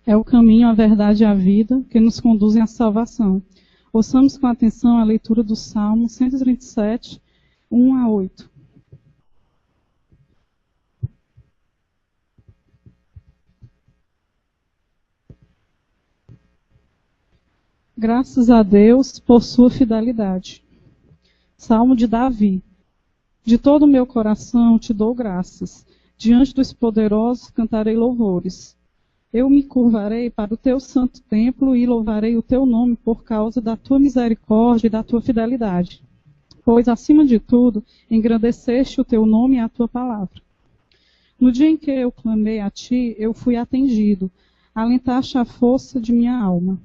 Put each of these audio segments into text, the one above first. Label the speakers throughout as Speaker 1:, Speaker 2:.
Speaker 1: é o caminho, a verdade e a vida que nos conduzem à salvação. Ouçamos com atenção a leitura do Salmo 137, 1 a 8. Graças a Deus por sua fidelidade. Salmo de Davi. De todo o meu coração te dou graças. Diante dos poderosos cantarei louvores. Eu me curvarei para o teu santo templo e louvarei o teu nome por causa da tua misericórdia e da tua fidelidade. Pois, acima de tudo, engrandeceste o teu nome e a tua palavra. No dia em que eu clamei a ti, eu fui atendido. Alentaste a força de minha alma.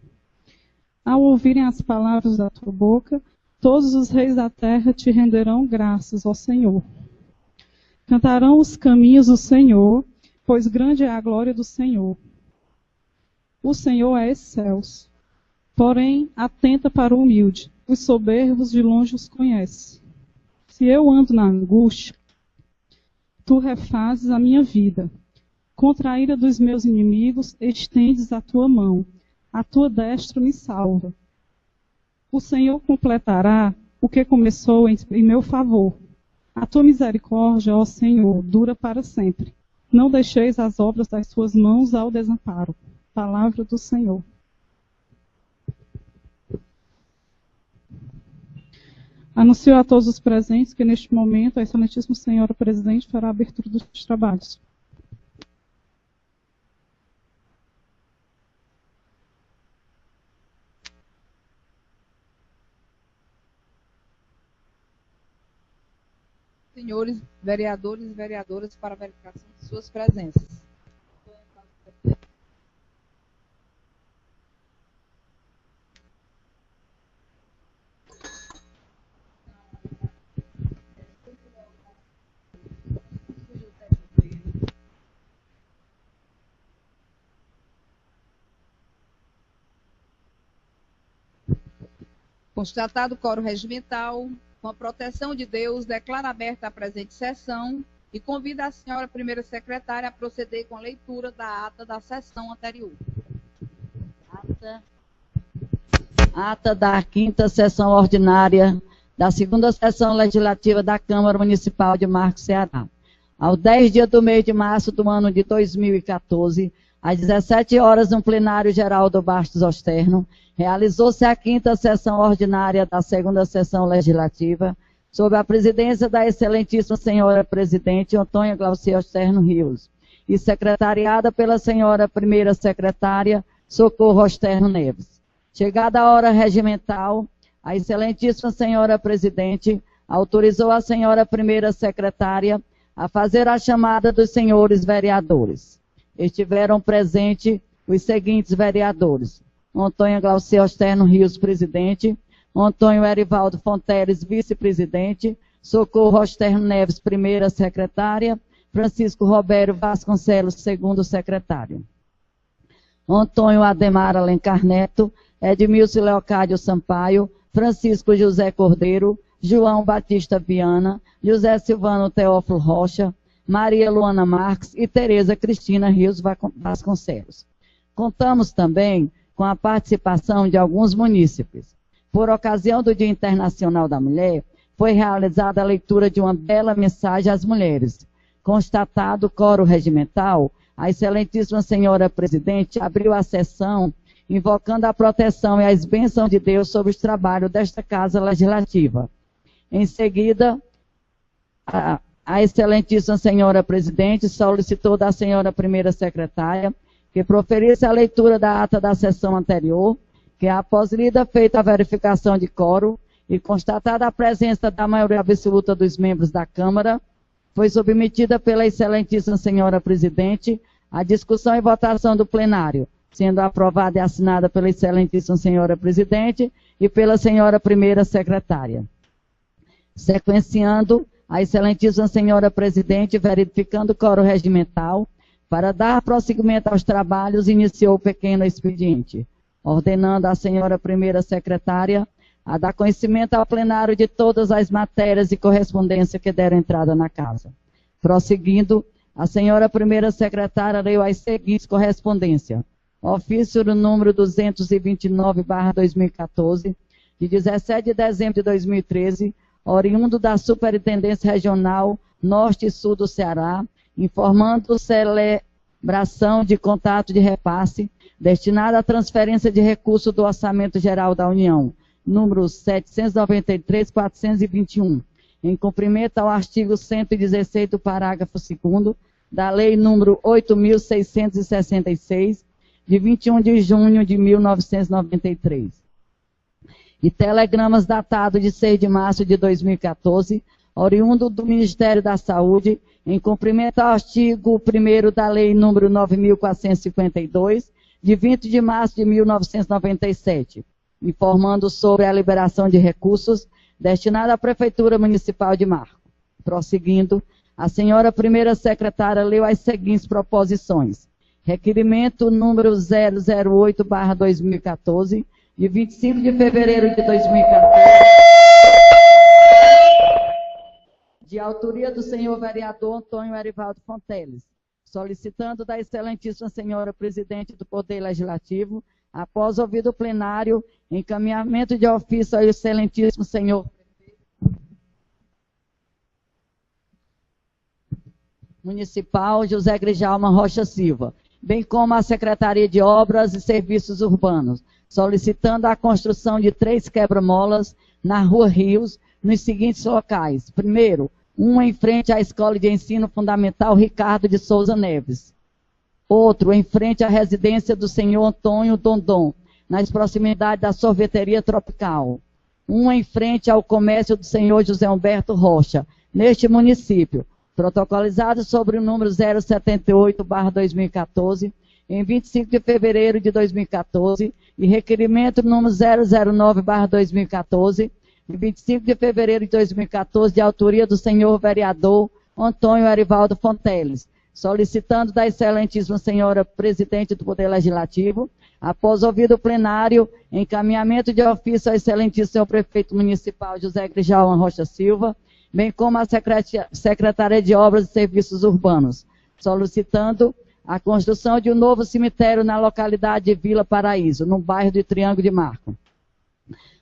Speaker 1: Ao ouvirem as palavras da tua boca, todos os reis da terra te renderão graças, ó Senhor. Cantarão os caminhos do Senhor, pois grande é a glória do Senhor. O Senhor é excelso, porém atenta para o humilde. Os soberbos de longe os conhece. Se eu ando na angústia, tu refazes a minha vida. Contra a ira dos meus inimigos, estendes a tua mão. A tua destra me salva. O Senhor completará o que começou em meu favor. A tua misericórdia, ó Senhor, dura para sempre. Não deixeis as obras das suas mãos ao desamparo. Palavra do Senhor. Anuncio a todos os presentes que neste momento a Excelentíssima Senhora Presidente fará a abertura dos trabalhos.
Speaker 2: Senhores vereadores e vereadoras, para a verificação de suas presenças. Constatado o quórum regimental, com a proteção de Deus, declaro aberta a presente sessão e convido a senhora primeira secretária a proceder com a leitura da ata da sessão anterior.
Speaker 3: Ata da 5ª sessão ordinária da 2ª sessão legislativa da Câmara Municipal de Marcos, Ceará. Ao 10 dia do mês de março do ano de 2014, às 17 horas, no plenário geral do Bastos Osterno, realizou-se a 5ª sessão ordinária da 2ª sessão legislativa, sob a presidência da Excelentíssima Senhora Presidente Antônia Glaucia Osterno Rios, e secretariada pela Senhora Primeira Secretária Socorro Osterno Neves. Chegada a hora regimental, a Excelentíssima Senhora Presidente autorizou a Senhora Primeira Secretária a fazer a chamada dos senhores vereadores. Estiveram presentes os seguintes vereadores: Antônia Glaucia Osterno Rios, presidente; Antônio Erivaldo Fonteles, vice-presidente; Socorro Osterno Neves, primeira secretária; Francisco Roberto Vasconcelos, segundo secretário; Antônio Ademar Alencar Neto, Edmilson Leocádio Sampaio, Francisco José Cordeiro, João Batista Viana, José Silvano Teófilo Rocha, Maria Luana Marques e Tereza Cristina Rios Vasconcelos. Contamos também com a participação de alguns munícipes. Por ocasião do Dia Internacional da Mulher, foi realizada a leitura de uma bela mensagem às mulheres. Constatado o quórum regimental, a Excelentíssima Senhora Presidente abriu a sessão invocando a proteção e as bênçãos de Deus sobre os trabalhos desta Casa Legislativa. Em seguida, a Excelentíssima Senhora Presidente solicitou da Senhora Primeira Secretária que proferisse a leitura da ata da sessão anterior, que após lida feita a verificação de quórum e constatada a presença da maioria absoluta dos membros da Câmara, foi submetida pela Excelentíssima Senhora Presidente à discussão e votação do plenário, sendo aprovada e assinada pela Excelentíssima Senhora Presidente e pela Senhora Primeira Secretária. Sequenciando, a Excelentíssima Senhora Presidente, verificando o quórum regimental, para dar prosseguimento aos trabalhos, iniciou o pequeno expediente, ordenando à Senhora Primeira Secretária a dar conhecimento ao plenário de todas as matérias e correspondência que deram entrada na casa. Prosseguindo, a Senhora Primeira Secretária leu as seguintes correspondências: ofício número 229/2014, de 17 de dezembro de 2013, oriundo da Superintendência Regional Norte e Sul do Ceará, informando celebração de contrato de repasse destinado à transferência de recursos do Orçamento Geral da União, número 793.421, em cumprimento ao artigo 116 do parágrafo 2º da Lei número 8.666, de 21 de junho de 1993. E telegramas datados de 6 de março de 2014, oriundo do Ministério da Saúde, em cumprimento ao artigo 1º da Lei número 9.452, de 20 de março de 1997, informando sobre a liberação de recursos destinada à Prefeitura Municipal de Marco. Prosseguindo, a senhora primeira secretária leu as seguintes proposições. Requerimento número 008/2014, de 25 de fevereiro de 2014, de autoria do senhor vereador Antônio Erivaldo Fonteles, solicitando da excelentíssima senhora presidente do Poder Legislativo, após ouvido o plenário, encaminhamento de ofício ao excelentíssimo senhor municipal José Grijalma Rocha Silva, bem como a Secretaria de Obras e Serviços Urbanos, solicitando a construção de 3 quebra-molas na Rua Rios, nos seguintes locais. Primeiro, uma em frente à Escola de Ensino Fundamental Ricardo de Souza Neves. Outro, em frente à residência do senhor Antônio Dondon, nas proximidades da Sorveteria Tropical. Uma em frente ao comércio do senhor José Humberto Rocha, neste município, protocolizado sobre o número 078/2014, em 25 de fevereiro de 2014, e requerimento número 009/2014, em 25 de fevereiro de 2014, de autoria do senhor vereador Antônio Erivaldo Fonteles, solicitando da excelentíssima senhora presidente do Poder Legislativo, após ouvido o plenário, encaminhamento de ofício ao excelentíssimo senhor prefeito municipal José Grijalma Rocha Silva, bem como a Secretaria de Obras e Serviços Urbanos, solicitando a construção de um novo cemitério na localidade de Vila Paraíso, no bairro de Triângulo de Marco.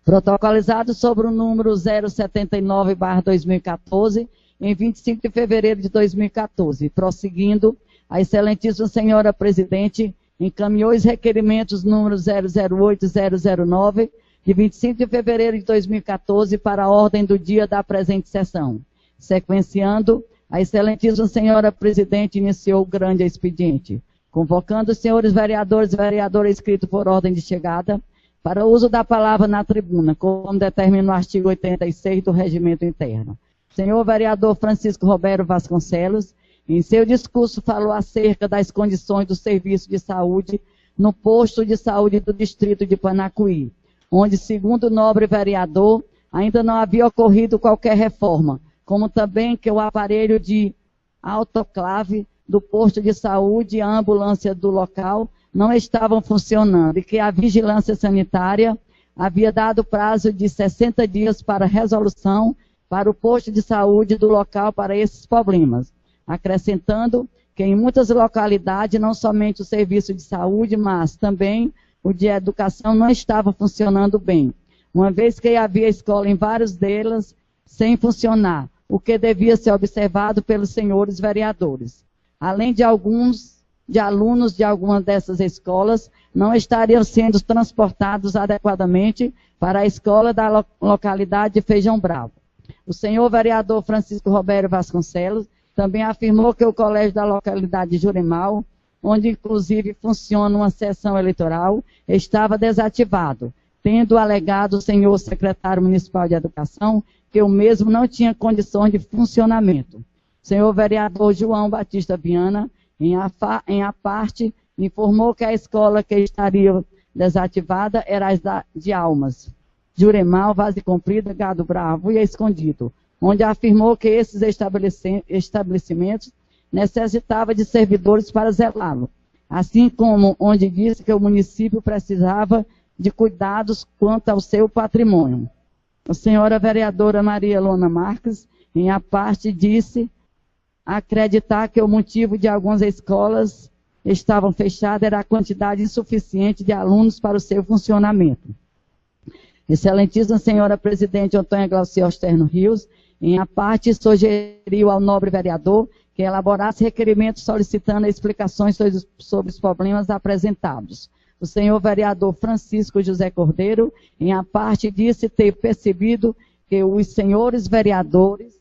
Speaker 3: Protocolizado sobre o número 079/2014, em 25 de fevereiro de 2014. Prosseguindo, a excelentíssima senhora presidente encaminhou os requerimentos número 008 e 009, de 25 de fevereiro de 2014, para a ordem do dia da presente sessão. Sequenciando, a excelentíssima senhora presidente iniciou o grande expediente, convocando os senhores vereadores e vereadoras inscritos por ordem de chegada, para uso da palavra na tribuna, como determina o artigo 86 do Regimento Interno. Senhor vereador Francisco Roberto Vasconcelos, em seu discurso falou acerca das condições do serviço de saúde no posto de saúde do distrito de Panacuí, onde, segundo o nobre vereador, ainda não havia ocorrido qualquer reforma, como também que o aparelho de autoclave do posto de saúde e a ambulância do local não estavam funcionando e que a vigilância sanitária havia dado prazo de 60 dias para resolução para o posto de saúde do local para esses problemas, acrescentando que em muitas localidades não somente o serviço de saúde, mas também o de educação não estava funcionando bem, uma vez que havia escola em várias delas sem funcionar, o que devia ser observado pelos senhores vereadores. Além de alguns alunos de algumas dessas escolas não estariam sendo transportados adequadamente para a escola da localidade de Feijão Bravo. O senhor vereador Francisco Roberto Vasconcelos também afirmou que o colégio da localidade de Juremal, onde inclusive funciona uma sessão eleitoral, estava desativado, tendo alegado o senhor secretário municipal de educação que o mesmo não tinha condições de funcionamento. O senhor vereador João Batista Viana, em a parte, informou que a escola que estaria desativada era as de Almas, Juremal, Vaz de Comprida, Gado Bravo e Escondido, onde afirmou que esses estabelecimentos necessitavam de servidores para zelá-lo, assim como onde disse que o município precisava de cuidados quanto ao seu patrimônio. A senhora vereadora Maria Lona Marques, em a parte, disse acreditar que o motivo de algumas escolas estavam fechadas era a quantidade insuficiente de alunos para o seu funcionamento. Excelentíssima Senhora Presidente Antônia Glaucia Osterno Rios, em a parte, sugeriu ao nobre vereador que elaborasse requerimentos solicitando explicações sobre os problemas apresentados. O senhor vereador Francisco José Cordeiro, em a parte, disse ter percebido que os senhores vereadores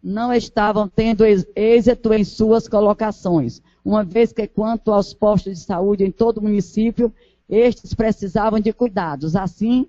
Speaker 3: não estavam tendo êxito em suas colocações, uma vez que, quanto aos postos de saúde em todo o município, estes precisavam de cuidados, assim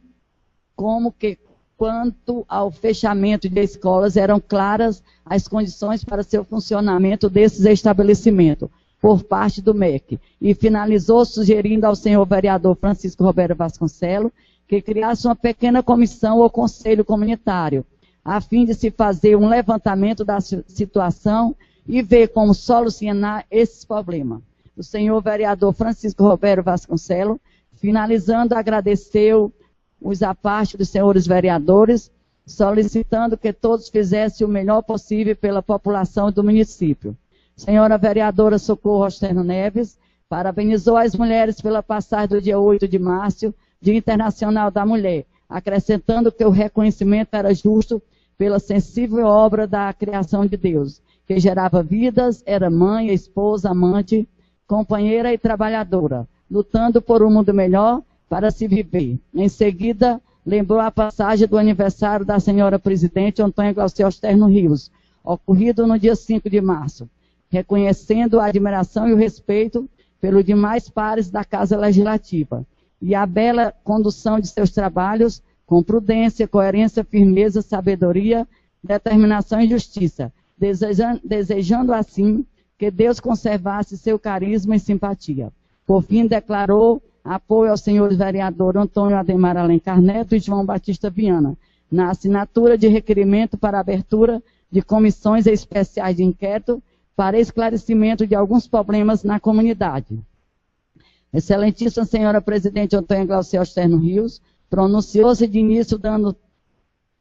Speaker 3: como que, quanto ao fechamento de escolas, eram claras as condições para seu funcionamento desses estabelecimentos, por parte do MEC, e finalizou sugerindo ao senhor vereador Francisco Roberto Vasconcelos que criasse uma pequena comissão ou conselho comunitário, a fim de se fazer um levantamento da situação e ver como solucionar esses problemas. O senhor vereador Francisco Roberto Vasconcelos, finalizando, agradeceu os apartes dos senhores vereadores, solicitando que todos fizessem o melhor possível pela população do município. Senhora vereadora Socorro Osterno Neves, parabenizou as mulheres pela passagem do dia 8 de março, Dia Internacional da Mulher, acrescentando que o reconhecimento era justo pela sensível obra da criação de Deus, que gerava vidas, era mãe, esposa, amante, companheira e trabalhadora, lutando por um mundo melhor para se viver. Em seguida, lembrou a passagem do aniversário da senhora presidente Antônia Glaucia Osterno Rios, ocorrido no dia 5 de março, reconhecendo a admiração e o respeito pelos demais pares da Casa Legislativa e a bela condução de seus trabalhos com prudência, coerência, firmeza, sabedoria, determinação e justiça, desejando assim que Deus conservasse seu carisma e simpatia. Por fim, declarou apoio ao senhor vereador Antônio Ademar Alencar Neto e João Batista Viana, na assinatura de requerimento para abertura de comissões especiais de inquérito para esclarecimento de alguns problemas na comunidade. Excelentíssima senhora presidente Antônia Glaucia Osterno Rios, pronunciou-se de início dando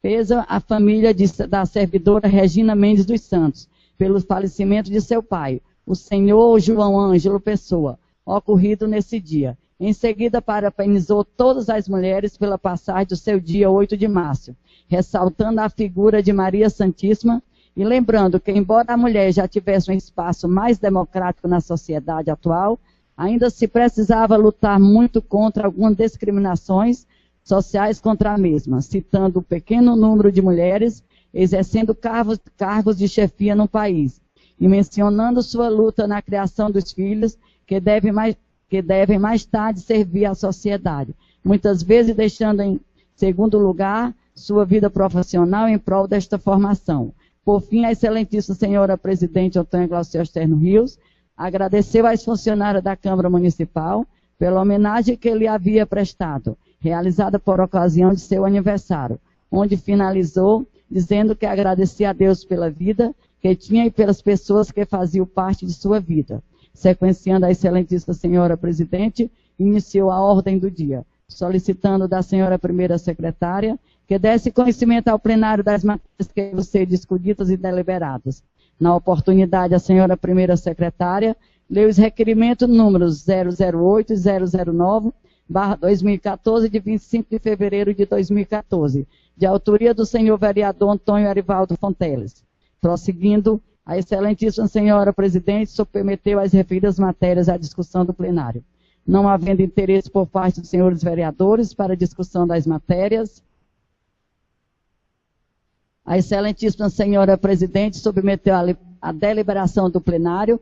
Speaker 3: peso à família da servidora Regina Mendes dos Santos, pelo falecimento de seu pai, o senhor João Ângelo Pessoa, ocorrido nesse dia. Em seguida, parabenizou todas as mulheres pela passagem do seu dia 8 de março, ressaltando a figura de Maria Santíssima e lembrando que, embora a mulher já tivesse um espaço mais democrático na sociedade atual, ainda se precisava lutar muito contra algumas discriminações sociais contra a mesma, citando o pequeno número de mulheres exercendo cargos de chefia no país, e mencionando sua luta na criação dos filhos que devem mais tarde servir à sociedade, muitas vezes deixando em segundo lugar sua vida profissional em prol desta formação. Por fim, a excelentíssima senhora presidente Antônia Glaucia Osterno Rios agradeceu às funcionárias da Câmara Municipal pela homenagem que lhe havia prestado, realizada por ocasião de seu aniversário, onde finalizou dizendo que agradecia a Deus pela vida que tinha e pelas pessoas que faziam parte de sua vida. Sequenciando a excelentíssima senhora presidente, iniciou a ordem do dia, solicitando da senhora primeira secretária que desse conhecimento ao plenário das matérias que devem ser discutidas e deliberadas. Na oportunidade, a senhora primeira secretária leu os requerimentos números 008 e 009/2014, de 25 de fevereiro de 2014, de autoria do senhor vereador Antônio Arivaldo Fonteles. Prosseguindo, a excelentíssima senhora presidente submeteu as referidas matérias à discussão do plenário. Não havendo interesse por parte dos senhores vereadores para a discussão das matérias, a excelentíssima senhora presidente submeteu a deliberação do plenário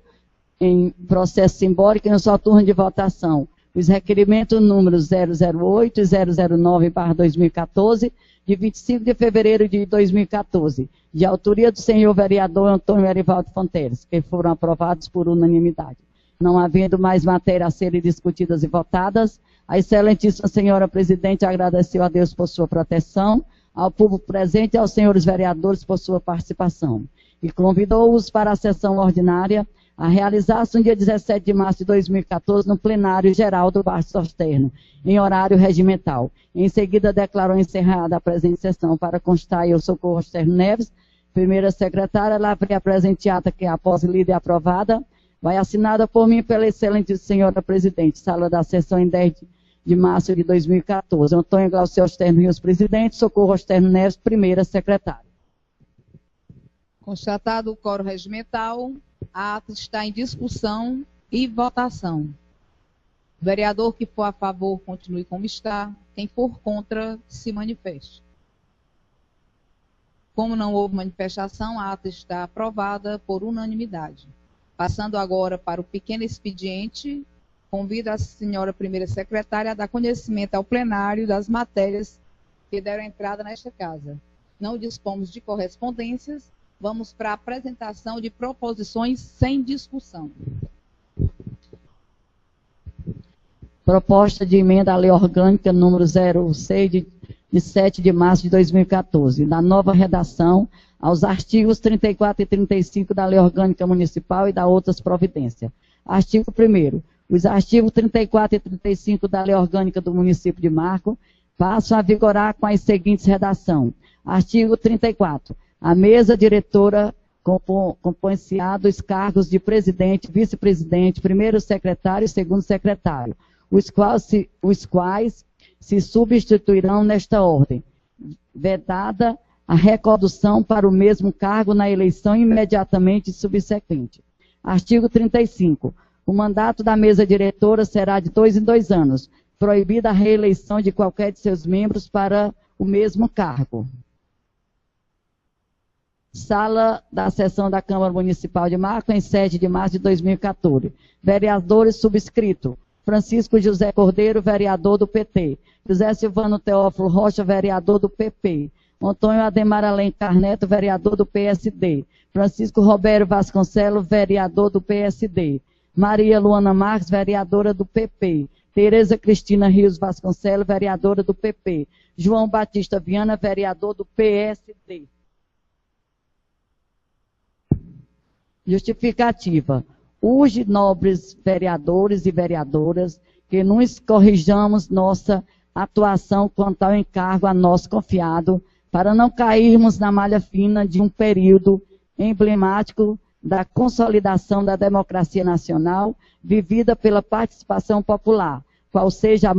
Speaker 3: em processo simbólico e no seu turno de votação os requerimentos números 008 e 009/2014, de 25 de fevereiro de 2014, de autoria do senhor vereador Antônio Arivaldo Fonteles, que foram aprovados por unanimidade. Não havendo mais matéria a serem discutidas e votadas, a excelentíssima senhora presidente agradeceu a Deus por sua proteção, ao público presente e aos senhores vereadores por sua participação, e convidou-os para a sessão ordinária a realizar-se no dia 17 de março de 2014 no plenário geral do Baixo Osterno, em horário regimental. Em seguida, declarou encerrada a presente sessão para constar eu, Socorro Osterno Neves, primeira secretária, lavrei a presente ata que, após lida e aprovada, vai assinada por mim pela excelente senhora presidente, sala da sessão em 10 de março de 2014. Antônio Glaucio Osterno Rios, presidente. Socorro Osterno Neves, primeira secretária.
Speaker 2: Constatado o quórum regimental, a ata está em discussão e votação. O vereador que for a favor, continue como está. Quem for contra, se manifeste. Como não houve manifestação, a ata está aprovada por unanimidade. Passando agora para o pequeno expediente, convido a senhora primeira secretária a dar conhecimento ao plenário das matérias que deram entrada nesta casa. Não dispomos de correspondências, vamos para a apresentação de proposições sem discussão.
Speaker 3: Proposta de emenda à lei orgânica número 06 de 7 de março de 2014, da nova redação aos artigos 34 e 35 da lei orgânica municipal e da outras providências. Artigo 1º. Os artigos 34 e 35 da lei orgânica do município de Marco passam a vigorar com as seguintes redação. Artigo 34. A mesa diretora compõe-se dos cargos de presidente, vice-presidente, primeiro secretário e segundo secretário, os quais se substituirão nesta ordem, vedada a recondução para o mesmo cargo na eleição imediatamente subsequente. Artigo 35. O mandato da mesa diretora será de 2 em 2 anos, proibida a reeleição de qualquer de seus membros para o mesmo cargo. Sala da sessão da Câmara Municipal de Marco, em 7 de março de 2014. Vereadores subscrito: Francisco José Cordeiro, vereador do PT. José Silvano Teófilo Rocha, vereador do PP. Antônio Ademar Alencar Neto, vereador do PSD. Francisco Roberto Vasconcelos, vereador do PSD. Maria Luana Marques, vereadora do PP. Tereza Cristina Rios Vasconcelos, vereadora do PP. João Batista Viana, vereador do PSD. Justificativa. Urge, nobres vereadores e vereadoras, que nos corrijamos nossa atuação quanto ao encargo a nós confiado, para não cairmos na malha fina de um período emblemático da consolidação da democracia nacional, vivida pela participação popular, qual seja a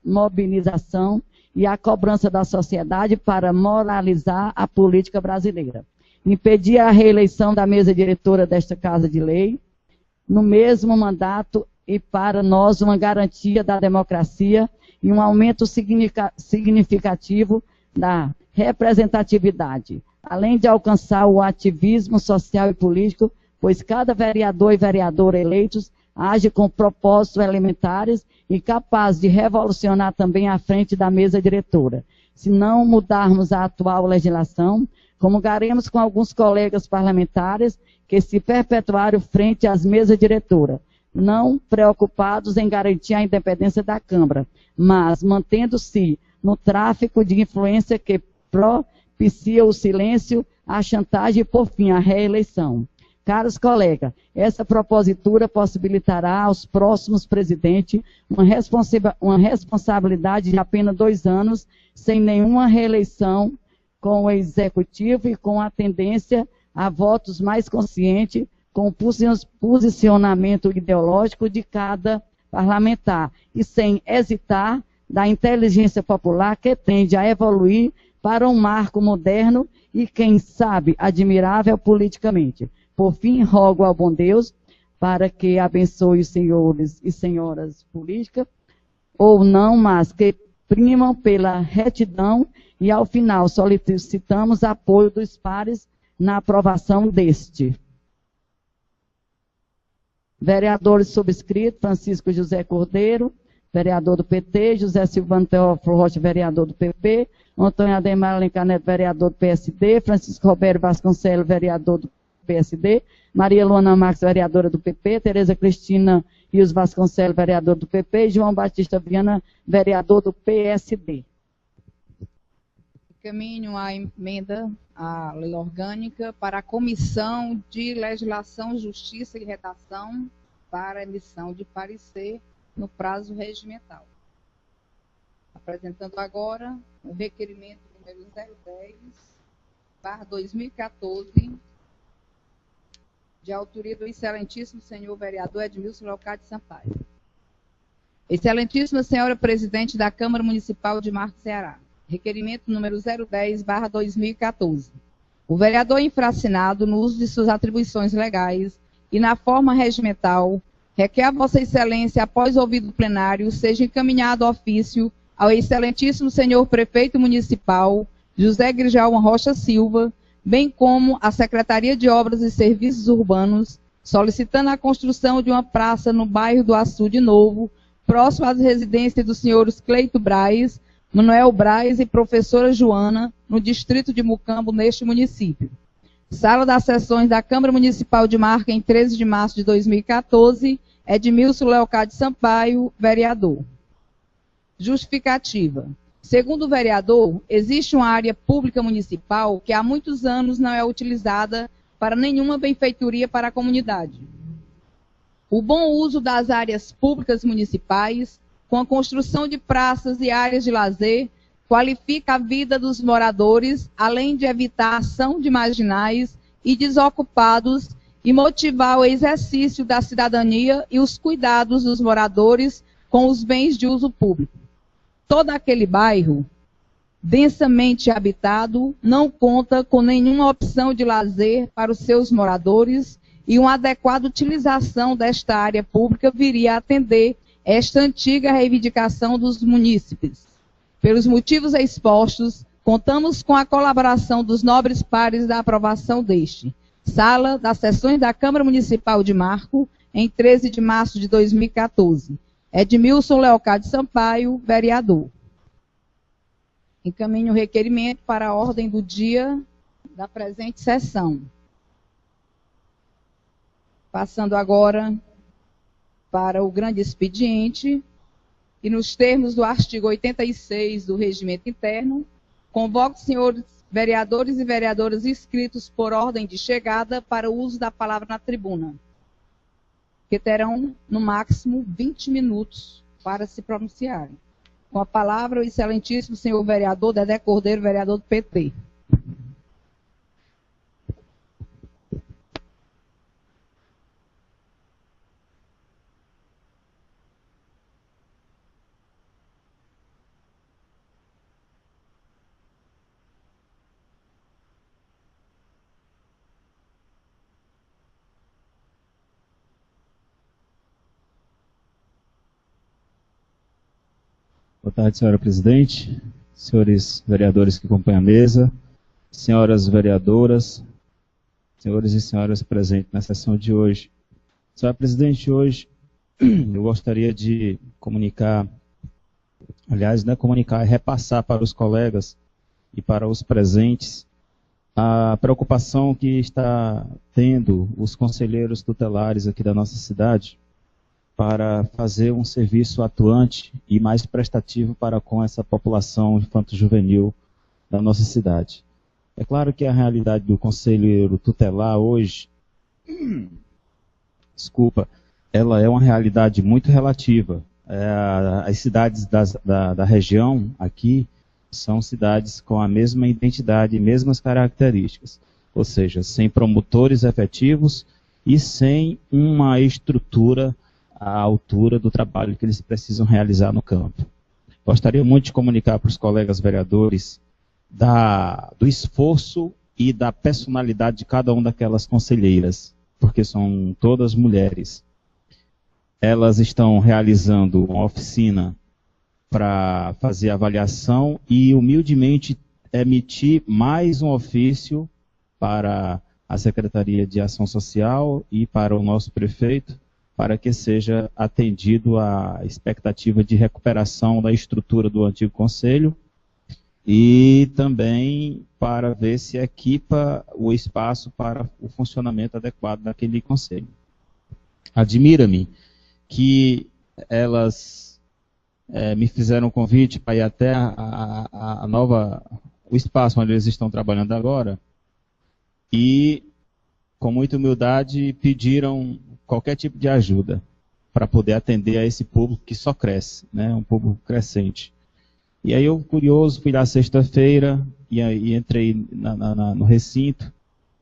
Speaker 3: mobilização e a cobrança da sociedade para moralizar a política brasileira. Impedir a reeleição da mesa diretora desta Casa de Lei, no mesmo mandato, e para nós uma garantia da democracia e um aumento significativo da representatividade, além de alcançar o ativismo social e político, pois cada vereador e vereadora eleitos age com propósitos elementares e capaz de revolucionar também a frente da mesa diretora. Se não mudarmos a atual legislação, comungaremos com alguns colegas parlamentares que se perpetuaram frente às mesas diretoras, não preocupados em garantir a independência da Câmara, mas mantendo-se no tráfico de influência que propicia o silêncio, a chantagem e, por fim, a reeleição. Caros colegas, essa propositura possibilitará aos próximos presidentes uma responsabilidade de apenas 2 anos, sem nenhuma reeleição, com o executivo e com a tendência a votos mais conscientes, com o posicionamento ideológico de cada parlamentar, e sem hesitar da inteligência popular que tende a evoluir para um marco moderno e, quem sabe, admirável politicamente. Por fim, rogo ao bom Deus para que abençoe os senhores e senhoras políticas, ou não, mas que primam pela retidão, e ao final solicitamos apoio dos pares na aprovação deste. Vereadores subscritos: Francisco José Cordeiro, vereador do PT, José Silvano Teófilo Rocha, vereador do PP, Antônio Ademar Alencar Neto, vereador do PSD, Francisco Roberto Vasconcelos, vereador do PSD, Maria Luana Marques, vereadora do PP, Tereza Cristina Rios Vasconcelos, vereador do PP, e João Batista Viana, vereador do PSD.
Speaker 2: Encaminho a emenda à lei orgânica para a Comissão de Legislação, Justiça e Redação para emissão de parecer no prazo regimental. Apresentando agora o requerimento número 010, 10/2014, de autoria do excelentíssimo senhor vereador Edmilson Leocádio Sampaio. Excelentíssima senhora presidente da Câmara Municipal de Marco Ceará, requerimento número 010/2014. O vereador infracinado, no uso de suas atribuições legais e na forma regimental, requer a Vossa Excelência, após ouvido plenário, seja encaminhado ofício ao excelentíssimo senhor prefeito municipal, José Grijalma Rocha Silva, bem como à Secretaria de Obras e Serviços Urbanos, solicitando a construção de uma praça no bairro do Açude Novo, próximo às residências dos senhores Cleito Braz, Manuel Braz e professora Joana, no distrito de Mucambo, neste município. Sala das Sessões da Câmara Municipal de Marca, em 13 de março de 2014, Edmilson Leocádio Sampaio, vereador. Justificativa. Segundo o vereador, existe uma área pública municipal que há muitos anos não é utilizada para nenhuma benfeitoria para a comunidade. O bom uso das áreas públicas municipais, com a construção de praças e áreas de lazer, qualifica a vida dos moradores, além de evitar a ação de marginais e desocupados e motivar o exercício da cidadania e os cuidados dos moradores com os bens de uso público. Todo aquele bairro, densamente habitado, não conta com nenhuma opção de lazer para os seus moradores e uma adequada utilização desta área pública viria a atender esta antiga reivindicação dos munícipes. Pelos motivos expostos, contamos com a colaboração dos nobres pares da aprovação deste. Sala das Sessões da Câmara Municipal de Marco, em 13 de março de 2014. Edmilson Leocádio Sampaio, vereador. Encaminho o requerimento para a ordem do dia da presente sessão. Passando agora para o grande expediente, e nos termos do artigo 86 do Regimento Interno, convoco os senhores vereadores e vereadoras inscritos por ordem de chegada para o uso da palavra na tribuna, que terão, no máximo, 20 minutos para se pronunciarem. Com a palavra, o excelentíssimo senhor vereador Dedé Cordeiro, vereador do PT.
Speaker 4: Boa tarde, senhora presidente, senhores vereadores que acompanham a mesa, senhoras vereadoras, senhores e senhoras presentes na sessão de hoje. Senhora presidente, hoje eu gostaria de comunicar, aliás, não é comunicar, é repassar para os colegas e para os presentes a preocupação que está tendo os conselheiros tutelares aqui da nossa cidade para fazer um serviço atuante e mais prestativo para com essa população infanto-juvenil da nossa cidade. É claro que a realidade do conselheiro tutelar hoje, ela é uma realidade muito relativa. As cidades da região aqui são cidades com a mesma identidade e mesmas características, ou seja, sem promotores efetivos e sem uma estrutura à altura do trabalho que eles precisam realizar no campo. Gostaria muito de comunicar para os colegas vereadores do esforço e da personalidade de cada uma daquelas conselheiras, porque são todas mulheres. Elas estão realizando uma oficina para fazer avaliação e humildemente emitir mais um ofício para a Secretaria de Ação Social e para o nosso prefeito, para que seja atendido a expectativa de recuperação da estrutura do antigo conselho e também para ver se equipa o espaço para o funcionamento adequado daquele conselho. Admira-me que elas me fizeram um convite para ir até o espaço onde eles estão trabalhando agora e, com muita humildade, pediram qualquer tipo de ajuda para poder atender a esse público que só cresce, né? Um público crescente. E aí eu, curioso, fui lá sexta-feira e entrei no recinto,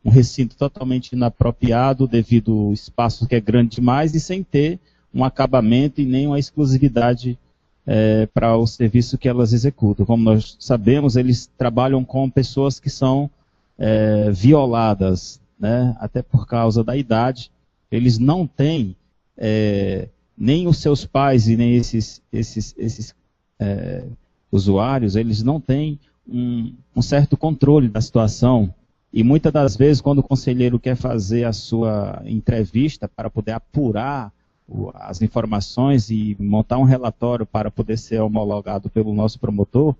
Speaker 4: um recinto totalmente inapropriado devido ao espaço que é grande demais e sem ter um acabamento e nem uma exclusividade para o serviço que elas executam. Como nós sabemos, eles trabalham com pessoas que são violadas, né, até por causa da idade. Eles não têm nem os seus pais e nem esses usuários, eles não têm um certo controle da situação. E muitas das vezes, quando o conselheiro quer fazer a sua entrevista para poder apurar as informações e montar um relatório para poder ser homologado pelo nosso promotor,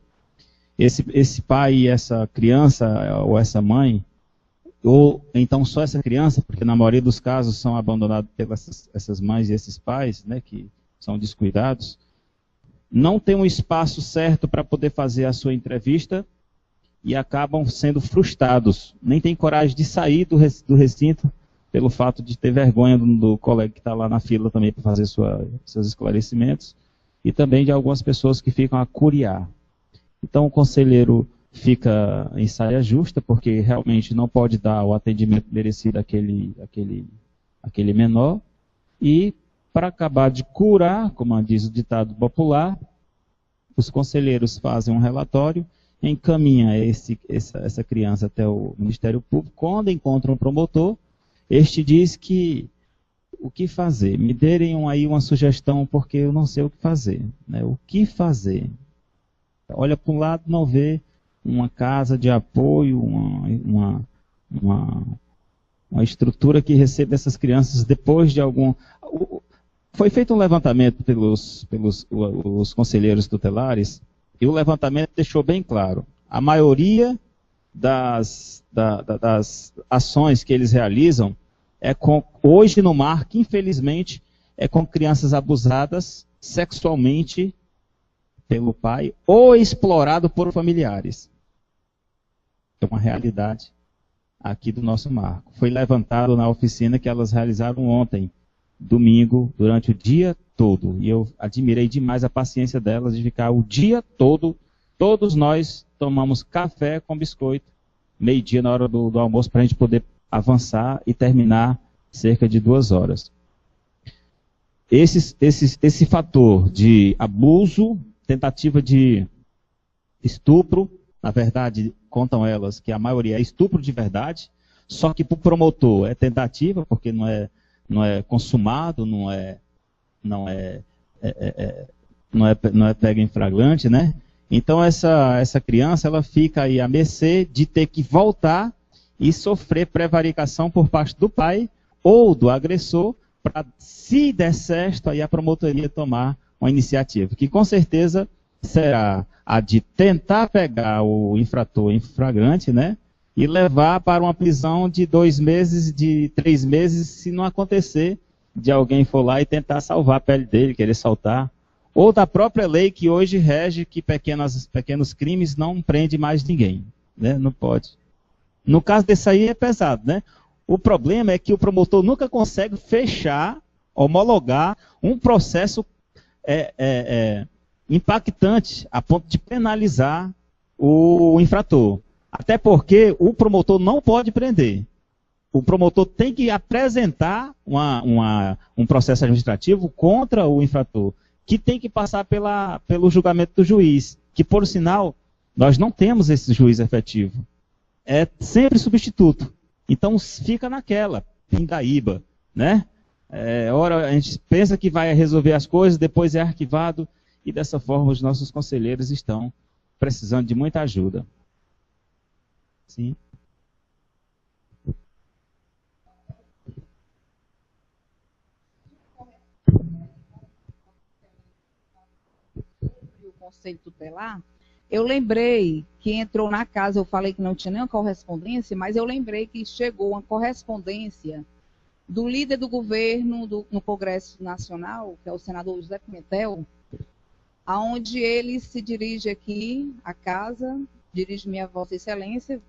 Speaker 4: esse pai e essa criança ou essa mãe, ou então só essa criança, porque na maioria dos casos são abandonados pelas essas mães e esses pais, né, que são descuidados, não tem um espaço certo para poder fazer a sua entrevista e acabam sendo frustrados. Nem tem coragem de sair do recinto pelo fato de ter vergonha do colega que está lá na fila também para fazer seus esclarecimentos e também de algumas pessoas que ficam a curiar. Então o conselheiro fica em saia justa porque realmente não pode dar o atendimento merecido àquele menor e para acabar de curar, como diz o ditado popular, os conselheiros fazem um relatório, encaminha essa criança até o Ministério Público. Quando encontram um promotor, este diz que o que fazer? Me derem aí uma sugestão, porque eu não sei o que fazer. Né? O que fazer? Olha para um lado, não vê uma casa de apoio, uma estrutura que receba essas crianças depois de algum... Foi feito um levantamento pelos conselheiros tutelares, e o levantamento deixou bem claro. A maioria das ações que eles realizam hoje no mar, que infelizmente é com crianças abusadas sexualmente pelo pai ou explorado por familiares. É uma realidade aqui do nosso marco. Foi levantado na oficina que elas realizaram ontem, domingo, durante o dia todo. E eu admirei demais a paciência delas de ficar o dia todo. Todos nós tomamos café com biscoito, meio-dia na hora do almoço, para a gente poder avançar e terminar cerca de 2 horas. Esse fator de abuso, tentativa de estupro, na verdade, contam elas que a maioria é estupro de verdade, só que para o promotor é tentativa, porque não é consumado, não é pega em flagrante, né? Então essa criança ela fica aí à mercê de ter que voltar e sofrer prevaricação por parte do pai ou do agressor, para, se der certo, aí a promotoria tomar uma iniciativa, que com certeza será a de tentar pegar o infrator em flagrante, né? E levar para uma prisão de 2 meses, de 3 meses, se não acontecer de alguém for lá e tentar salvar a pele dele, querer saltar. Ou da própria lei que hoje rege que pequenos crimes não prende mais ninguém. Né? Não pode. No caso desse aí é pesado, né? O problema é que o promotor nunca consegue fechar, homologar um processo impactante a ponto de penalizar o infrator. Até porque o promotor não pode prender. O promotor tem que apresentar um processo administrativo contra o infrator, que tem que passar pelo julgamento do juiz, que, por sinal, nós não temos esse juiz efetivo. É sempre substituto. Então fica naquela, pindaíba, né? Ora a gente pensa que vai resolver as coisas, depois é arquivado, e dessa forma os nossos conselheiros estão precisando de muita ajuda. Sim.
Speaker 2: O conselho tutelar, eu lembrei que entrou na casa, eu falei que não tinha nenhuma correspondência, mas eu lembrei que chegou uma correspondência do líder do governo no Congresso Nacional, que é o senador José Pimentel, aonde ele se dirige aqui à casa, dirige-me a Vossa Excelência,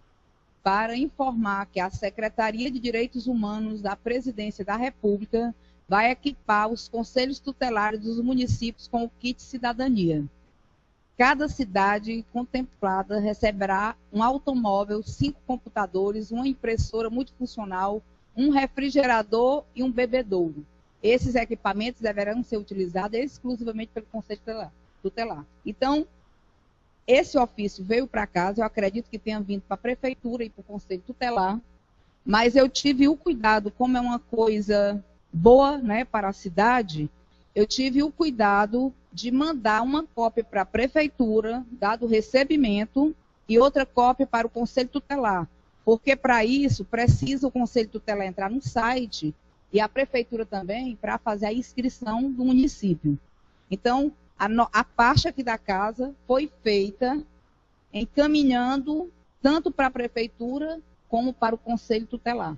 Speaker 2: para informar que a Secretaria de Direitos Humanos da Presidência da República vai equipar os conselhos tutelares dos municípios com o kit cidadania. cada cidade contemplada receberá um automóvel, 5 computadores, uma impressora multifuncional, um refrigerador e um bebedouro. Esses equipamentos deverão ser utilizados exclusivamente pelo Conselho Tutelar. Então, esse ofício veio para casa, eu acredito que tenha vindo para a Prefeitura e para o Conselho Tutelar, mas eu tive o cuidado, como é uma coisa boa, né, para a cidade, eu tive o cuidado de mandar uma cópia para a Prefeitura, dado o recebimento, e outra cópia para o Conselho Tutelar, porque para isso precisa o Conselho Tutelar entrar no site e a Prefeitura também para fazer a inscrição do município. Então, a parte aqui da casa foi feita encaminhando tanto para a Prefeitura como para o Conselho Tutelar,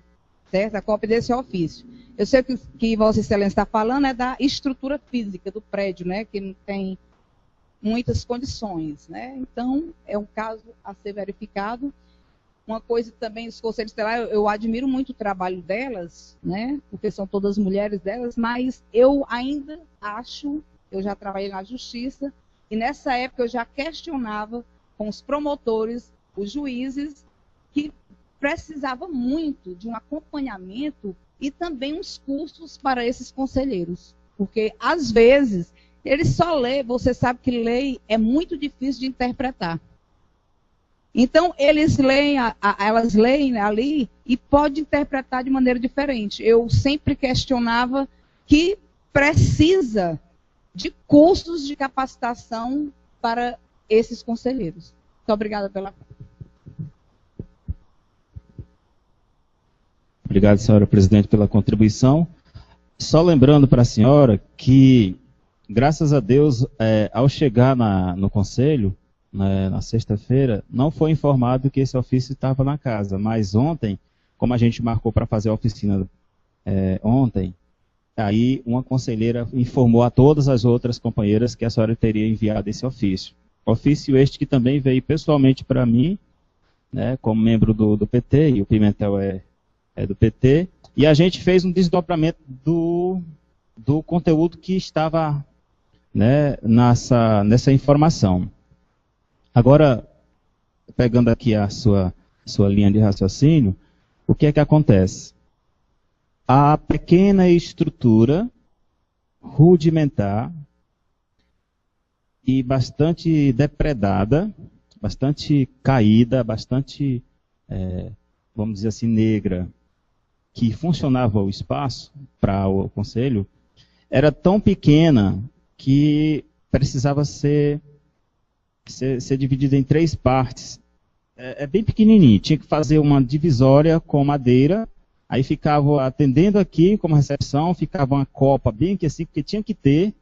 Speaker 2: certo? A cópia desse ofício. Eu sei que Vossa Excelência está falando da estrutura física do prédio, né, que não tem muitas condições, né? Então, é um caso a ser verificado. Uma coisa também, os Conselhos Tutelares, eu admiro muito o trabalho delas, né, porque são todas mulheres delas, mas eu ainda acho, eu já trabalhei na Justiça, e nessa época eu já questionava com os promotores, os juízes, que precisava muito de um acompanhamento e também uns cursos para esses conselheiros. Porque, às vezes, eles só lêem, você sabe que lei é muito difícil de interpretar. Então, eles leem, elas leem ali e podem interpretar de maneira diferente. Eu sempre questionava que precisa de cursos de capacitação para esses conselheiros. Muito obrigada pela...
Speaker 4: Obrigado, senhora presidente, pela contribuição. Só lembrando para a senhora que, graças a Deus, ao chegar no conselho, na sexta-feira, não foi informado que esse ofício estava na casa, mas ontem, como a gente marcou para fazer a oficina ontem, aí uma conselheira informou a todas as outras companheiras que a senhora teria enviado esse ofício. Ofício este que também veio pessoalmente para mim, né, como membro do PT, e o Pimentel é do PT, e a gente fez um desdobramento do conteúdo que estava, né, nessa informação. Agora, pegando aqui a sua linha de raciocínio, o que é que acontece? A pequena estrutura rudimentar e bastante depredada, bastante caída, bastante, vamos dizer assim, negra, que funcionava o espaço para o conselho, era tão pequena que precisava ser dividida em 3 partes. É bem pequenininho, tinha que fazer uma divisória com madeira, aí ficava atendendo aqui como recepção, ficava uma copa bem aqui assim, porque tinha que ter,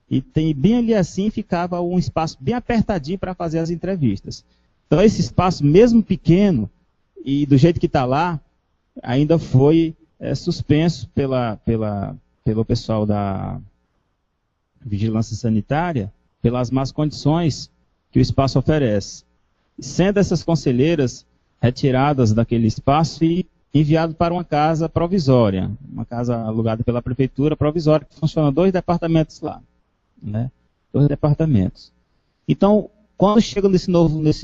Speaker 4: e tem bem ali assim ficava um espaço bem apertadinho para fazer as entrevistas. Então esse espaço, mesmo pequeno, e do jeito que está lá, ainda foi suspenso pelo pessoal da vigilância sanitária, pelas más condições que o espaço oferece. Sendo essas conselheiras retiradas daquele espaço e enviado para uma casa provisória, uma casa alugada pela prefeitura provisória, que funciona 2 departamentos lá, né? 2 departamentos. Então, quando chegam nesse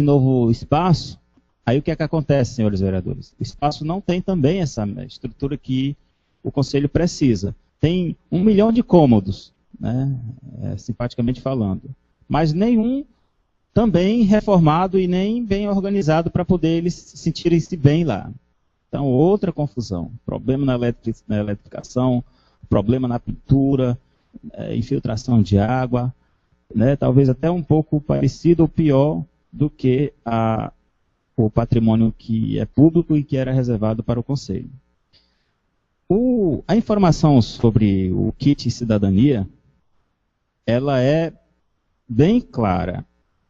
Speaker 4: novo espaço, aí o que é que acontece, senhores vereadores? O espaço não tem também essa estrutura que o conselho precisa. Tem 1 milhão de cômodos, né? Simpaticamente falando, mas nenhum também reformado e nem bem organizado para poder eles se sentirem-se bem lá. Então, outra confusão. Problema na eletrificação, problema na pintura, infiltração de água, né? Talvez até um pouco parecido ou pior do que o patrimônio que é público e que era reservado para o Conselho. A informação sobre o kit cidadania, ela é bem clara.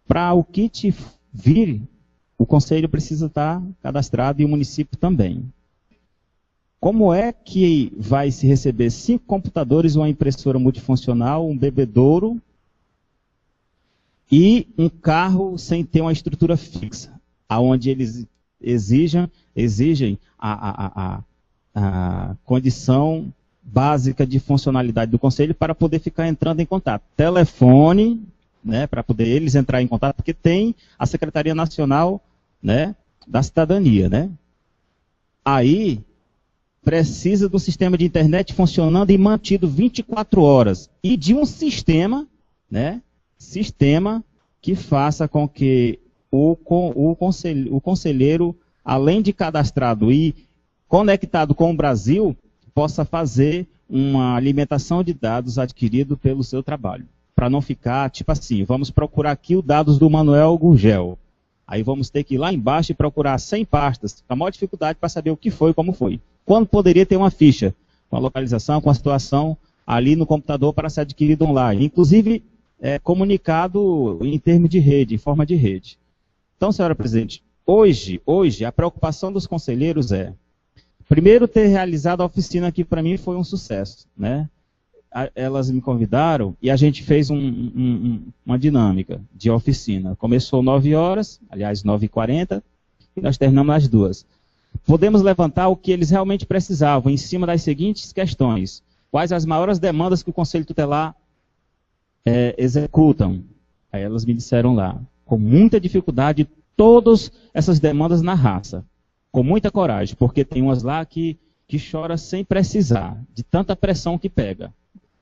Speaker 4: Para o kit vir, o Conselho precisa estar cadastrado e o município também. Como é que vai se receber 5 computadores, uma impressora multifuncional, um bebedouro e um carro sem ter uma estrutura fixa, aonde eles exigem a condição básica de funcionalidade do Conselho para poder ficar entrando em contato? Telefone, né, para poder eles entrar em contato, porque tem a Secretaria Nacional, né, da Cidadania, né? Aí precisa do sistema de internet funcionando e mantido 24 horas e de um sistema, né, sistema que faça com que o conselheiro, além de cadastrado e conectado com o Brasil, possa fazer uma alimentação de dados adquirido pelo seu trabalho. Para não ficar, tipo assim, vamos procurar aqui os dados do Manuel Gurgel. Aí vamos ter que ir lá embaixo e procurar 100 pastas, com a maior dificuldade para saber o que foi e como foi. Quando poderia ter uma ficha, com a localização, com a situação ali no computador para ser adquirido online. Inclusive, comunicado em termos de rede, em forma de rede. Então, senhora presidente, hoje a preocupação dos conselheiros é, primeiro, ter realizado a oficina que para mim foi um sucesso, né? Elas me convidaram e a gente fez uma dinâmica de oficina. Começou 9 horas, aliás, 9h40, e nós terminamos às 2h. Podemos levantar o que eles realmente precisavam em cima das seguintes questões. Quais as maiores demandas que o Conselho Tutelar executam? Aí elas me disseram lá, com muita dificuldade, todas essas demandas na raça. Com muita coragem, porque tem umas lá que chora sem precisar, de tanta pressão que pega.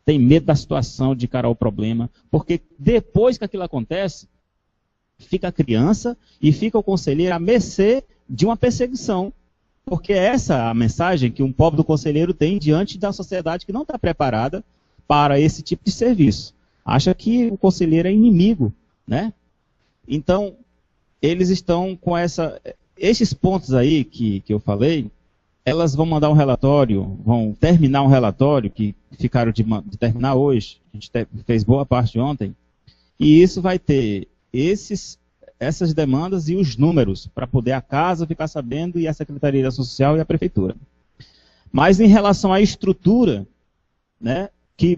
Speaker 4: Tem medo da situação, de encarar o problema, porque depois que aquilo acontece, fica a criança e fica o conselheiro à mercê de uma perseguição. Porque essa é a mensagem que um pobre do conselheiro tem diante da sociedade que não está preparada para esse tipo de serviço. Acha que o conselheiro é inimigo, né? Então, eles estão com esses pontos aí que eu falei, elas vão mandar um relatório, vão terminar um relatório que ficaram de terminar hoje, a gente fez boa parte ontem, e isso vai ter essas demandas e os números, para poder a casa ficar sabendo, e a Secretaria de Ação Social e a Prefeitura. Mas em relação à estrutura, né, que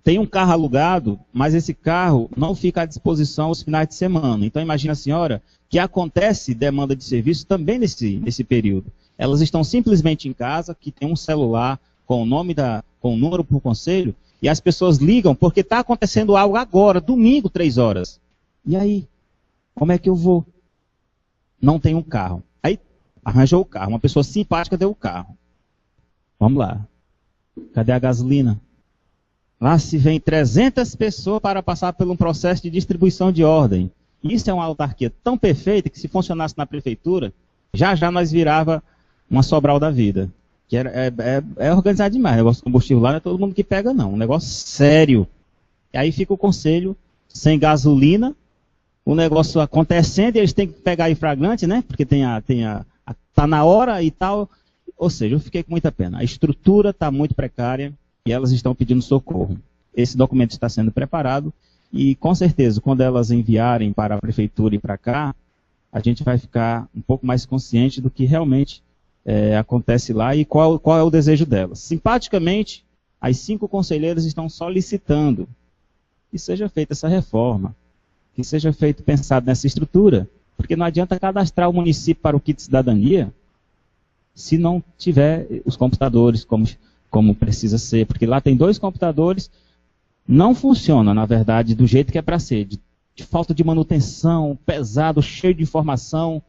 Speaker 4: tem um carro alugado, mas esse carro não fica à disposição aos finais de semana. Então imagina a senhora que acontece demanda de serviço também nesse período. Elas estão simplesmente em casa, que tem um celular com o número para o conselho, e as pessoas ligam porque está acontecendo algo agora, domingo, 3 horas. E aí? Como é que eu vou? Não tem um carro. Aí arranjou o carro, uma pessoa simpática deu o carro. Vamos lá. Cadê a gasolina? Lá se vem 300 pessoas para passar por um processo de distribuição de ordem. Isso é uma autarquia tão perfeita que se funcionasse na prefeitura, já nós virava uma Sobral da vida. Que é organizado demais. O negócio de combustível lá não é todo mundo que pega, não. Um negócio sério. E aí fica o conselho sem gasolina, o negócio acontecendo e eles têm que pegar em flagrante, né? Porque tá na hora e tal. Ou seja, eu fiquei com muita pena. A estrutura está muito precária e elas estão pedindo socorro. Esse documento está sendo preparado e, com certeza, quando elas enviarem para a prefeitura e para cá, a gente vai ficar um pouco mais consciente do que realmente acontece lá e qual é o desejo delas. Simpaticamente, as 5 conselheiras estão solicitando que seja feita essa reforma, que seja feito pensado nessa estrutura, porque não adianta cadastrar o município para o kit de cidadania se não tiver os computadores como precisa ser, porque lá tem 2 computadores, não funciona, na verdade, do jeito que é para ser, de falta de manutenção, pesado, cheio de informação,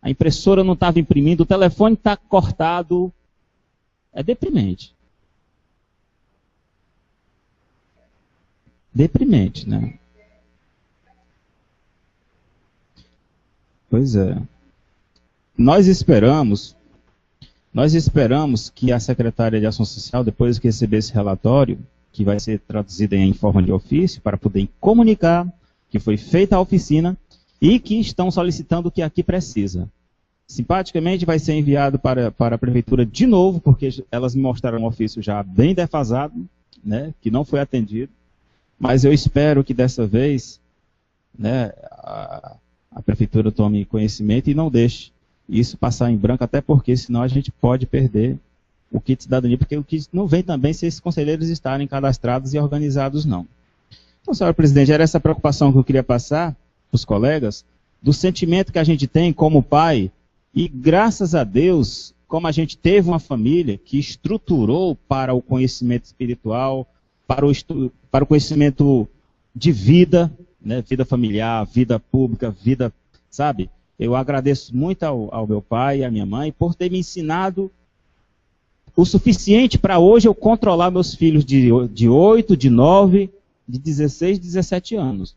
Speaker 4: a impressora não estava imprimindo, o telefone está cortado, é deprimente. Deprimente, né? Pois é. Nós esperamos que a secretária de Ação Social, depois que receber esse relatório, que vai ser traduzido em forma de ofício, para poder comunicar que foi feita a oficina e que estão solicitando o que aqui precisa. Simpaticamente vai ser enviado para a prefeitura de novo, porque elas me mostraram um ofício já bem defasado, né, que não foi atendido, mas eu espero que dessa vez, né, a prefeitura tome conhecimento e não deixe isso passar em branco, até porque senão a gente pode perder o kit de cidadania, porque o kit não vem também se esses conselheiros estarem cadastrados e organizados, não. Então, senhora presidente, era essa preocupação que eu queria passar para os colegas, do sentimento que a gente tem como pai, e graças a Deus, como a gente teve uma família que estruturou para o conhecimento espiritual, para o conhecimento de vida, né, vida familiar, vida pública, vida, sabe? Eu agradeço muito ao meu pai e à minha mãe por ter me ensinado o suficiente para hoje eu controlar meus filhos de 8, de 9, de 16, 17 anos.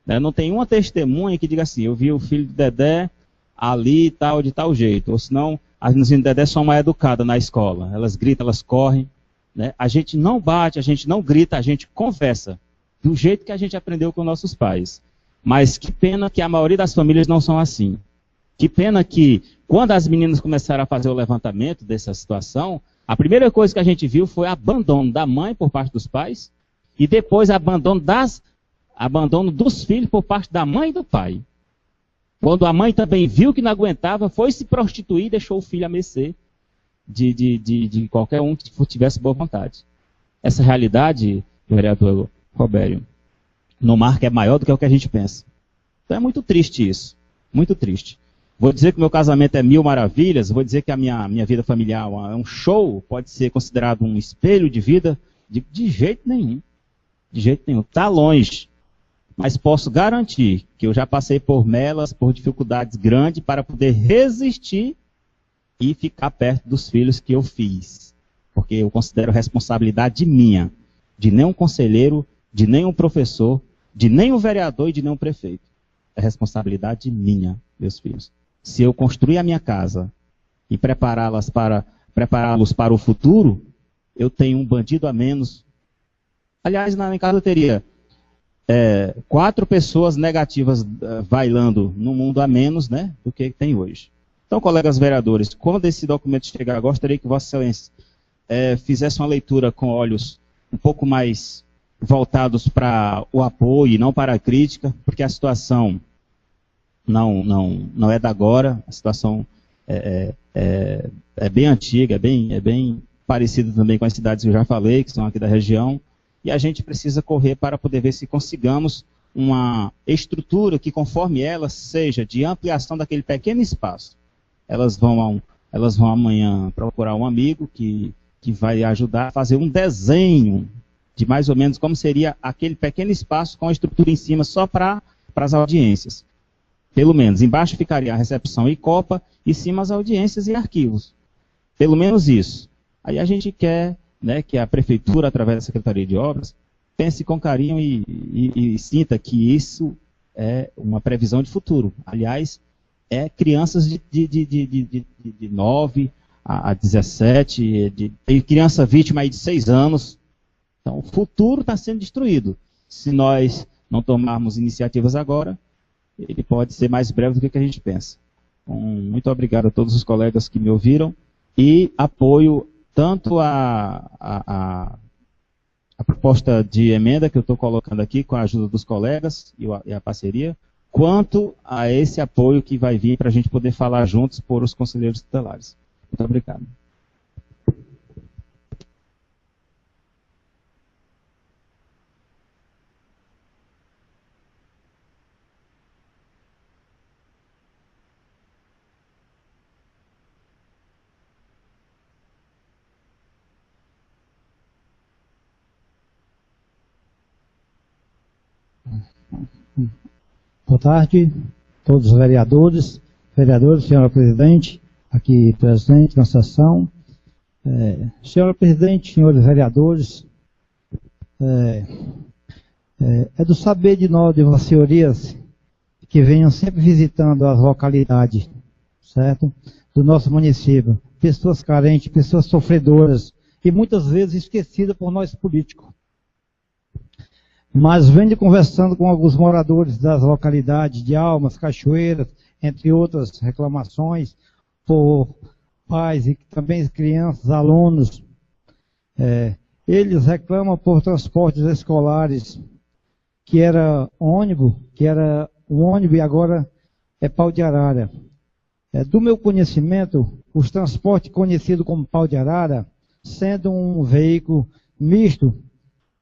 Speaker 4: Né? Não tem uma testemunha que diga assim, eu vi o filho de Dedé ali tal, de tal jeito. Ou senão, as meninas de Dedé são mais educadas na escola. Elas gritam, elas correm. Né? A gente não bate, a gente não grita, a gente conversa. Do jeito que a gente aprendeu com nossos pais. Mas que pena que a maioria das famílias não são assim. Que pena que, quando as meninas começaram a fazer o levantamento dessa situação, a primeira coisa que a gente viu foi abandono da mãe por parte dos pais e depois abandono dos filhos por parte da mãe e do pai. Quando a mãe também viu que não aguentava, foi se prostituir e deixou o filho a mercê de qualquer um que tivesse boa vontade. Essa realidade, vereador Robério, no Marco é maior do que o que a gente pensa. Então é muito triste isso, muito triste. Vou dizer que meu casamento é mil maravilhas, vou dizer que a minha vida familiar é um show, pode ser considerado um espelho de vida, de jeito nenhum. De jeito nenhum, está longe. Mas posso garantir que eu já passei por melas, por dificuldades grandes para poder resistir e ficar perto dos filhos que eu fiz. Porque eu considero responsabilidade minha, de nenhum conselheiro, de nenhum professor, de nenhum vereador e de nenhum prefeito. É responsabilidade minha, meus filhos. Se eu construir a minha casa e prepará-los para o futuro, eu tenho um bandido a menos. Aliás, na minha casa eu teria 4 pessoas negativas bailando no mundo a menos, né, do que tem hoje. Então, colegas vereadores, quando esse documento chegar, gostaria que Vossa Excelência fizesse uma leitura com olhos um pouco mais voltados para o apoio e não para a crítica, porque a situação não é da agora, a situação é bem antiga, é bem parecida também com as cidades que eu já falei, que são aqui da região, e a gente precisa correr para poder ver se consigamos uma estrutura que, conforme ela, seja de ampliação daquele pequeno espaço. Elas vão amanhã procurar um amigo que vai ajudar a fazer um desenho de mais ou menos como seria aquele pequeno espaço com a estrutura em cima só para as audiências. Pelo menos, embaixo ficaria a recepção e copa, e cima as audiências e arquivos. Pelo menos isso. Aí a gente quer, né, que a Prefeitura, através da Secretaria de Obras, pense com carinho e sinta que isso é uma previsão de futuro. Aliás, crianças de 9 a 17, tem criança vítima aí de 6 anos. Então, o futuro está sendo destruído. Se nós não tomarmos iniciativas agora, ele pode ser mais breve do que a gente pensa. Então, muito obrigado a todos os colegas que me ouviram e apoio tanto a proposta de emenda que eu estou colocando aqui com a ajuda dos colegas e a parceria, quanto a esse apoio que vai vir para a gente poder falar juntos por os conselheiros tutelares. Muito obrigado.
Speaker 5: Boa tarde, todos os vereadores, senhora presidente, aqui presente na sessão. Senhora presidente, senhores vereadores, é do saber de nós, de vossas senhorias, que venham sempre visitando as localidades, certo? Do nosso município. Pessoas carentes, pessoas sofredoras, e muitas vezes esquecidas por nós políticos. Mas venho conversando com alguns moradores das localidades de Almas, Cachoeiras, entre outras reclamações, por pais e também crianças, alunos. Eles reclamam por transportes escolares, que era ônibus e agora é pau de arara. Do meu conhecimento, os transportes conhecidos como pau de arara, sendo um veículo misto,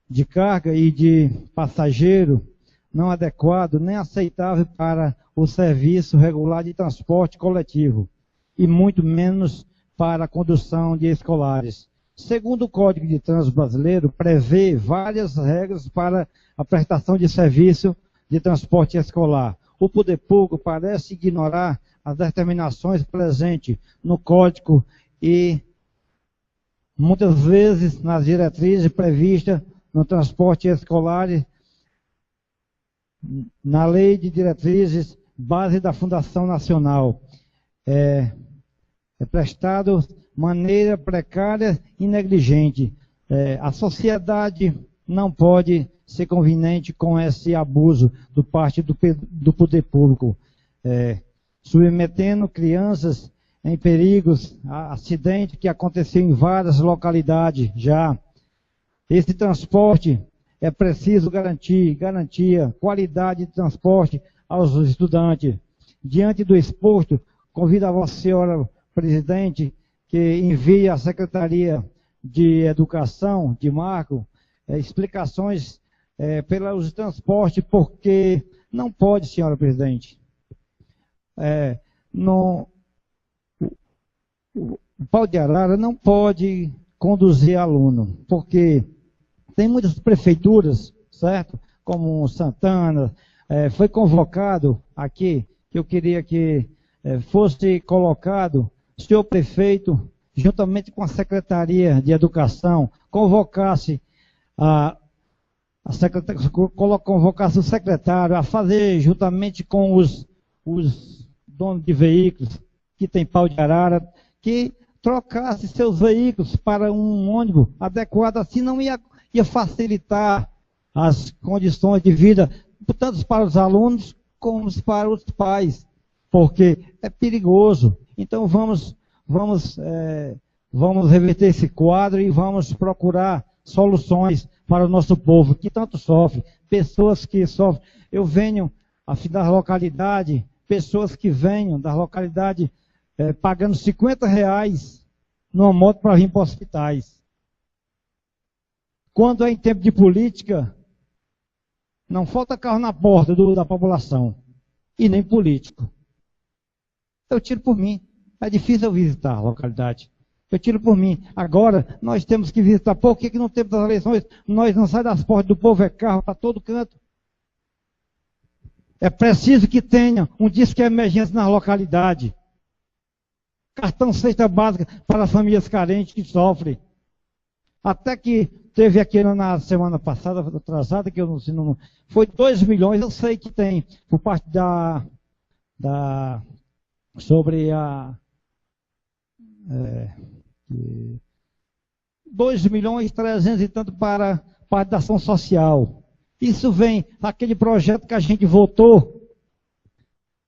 Speaker 5: de carga e de passageiro, não adequado nem aceitável para o serviço regular de transporte coletivo, e muito menos para a condução de escolares. Segundo o Código de Trânsito Brasileiro, prevê várias regras para a prestação de serviço de transporte escolar. O poder público parece ignorar as determinações presentes no Código e muitas vezes nas diretrizes previstas no transporte escolar, na Lei de Diretrizes Base da Fundação Nacional. É prestado de maneira precária e negligente. A sociedade não pode ser conveniente com esse abuso do parte do poder público, submetendo crianças em perigos, a acidente que aconteceu em várias localidades já. Esse transporte é preciso garantia, qualidade de transporte aos estudantes. Diante do exposto, convido a Vossa Senhora Presidente que envie à Secretaria de Educação, de Marco, explicações pelos transportes, porque não pode, Senhora Presidente, o Pau de Arara não pode conduzir aluno, porque tem muitas prefeituras, certo? Como Santana, foi convocado aqui, que eu queria que fosse colocado, senhor prefeito, juntamente com a Secretaria de Educação, convocasse convocasse o secretário a fazer, juntamente com os donos de veículos que tem Pau de Arara, que trocasse seus veículos para um ônibus adequado, assim não ia facilitar as condições de vida, tanto para os alunos como para os pais, porque é perigoso. Então vamos reverter esse quadro e vamos procurar soluções para o nosso povo, que tanto sofre, pessoas que sofrem. Eu venho das localidades, pessoas que venham das localidades pagando R$50 numa moto para vir para hospitais. Quando é em tempo de política, não falta carro na porta da população, e nem político. Eu tiro por mim. É difícil eu visitar a localidade. Eu tiro por mim. Agora, nós temos que visitar. Por que no tempo das eleições nós não saímos das portas do povo, é carro para todo canto? É preciso que tenha um disco de emergência na localidade. Cartão cesta básica para as famílias carentes que sofrem. Até que teve aqui na semana passada, atrasada, que eu não foi 2 milhões, eu sei que tem, por parte sobre a 2.300.000 e tanto para parte da ação social. Isso vem daquele projeto que a gente votou,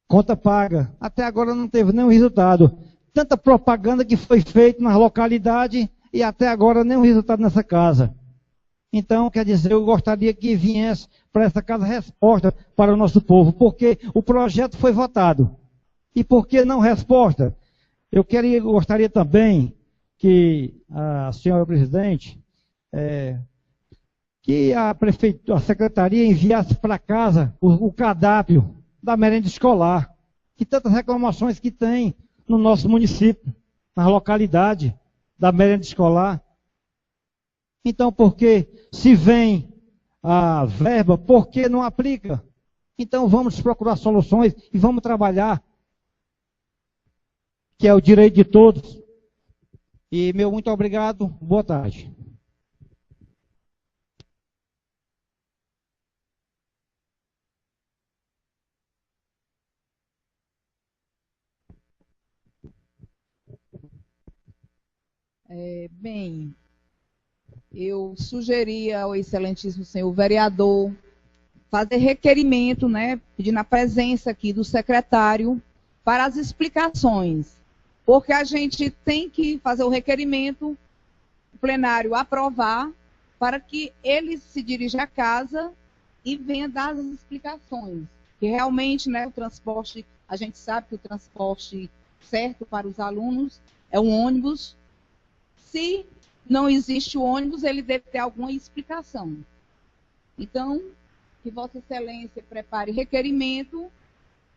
Speaker 5: conta paga. Até agora não teve nenhum resultado. Tanta propaganda que foi feita na localidade e até agora nenhum resultado nessa casa. Então, quer dizer, eu gostaria que viesse para essa casa resposta para o nosso povo, porque o projeto foi votado. E por que não resposta? Eu gostaria também que a senhora presidente, que a secretaria enviasse para casa o cardápio da merenda escolar, que tantas reclamações que tem no nosso município, na localidade da merenda escolar. Então, porque se vem a verba, por que não aplica? Então, vamos procurar soluções e vamos trabalhar, que é o direito de todos. E meu muito obrigado, boa tarde.
Speaker 2: Bem, eu sugeria ao excelentíssimo senhor vereador fazer requerimento, né, pedindo a presença aqui do secretário para as explicações, porque a gente tem que fazer o requerimento, o plenário aprovar, para que ele se dirija à casa e venha dar as explicações. Que realmente, né, o transporte, a gente sabe que o transporte certo para os alunos é um ônibus. Se não existe o ônibus, ele deve ter alguma explicação. Então, que Vossa Excelência prepare requerimento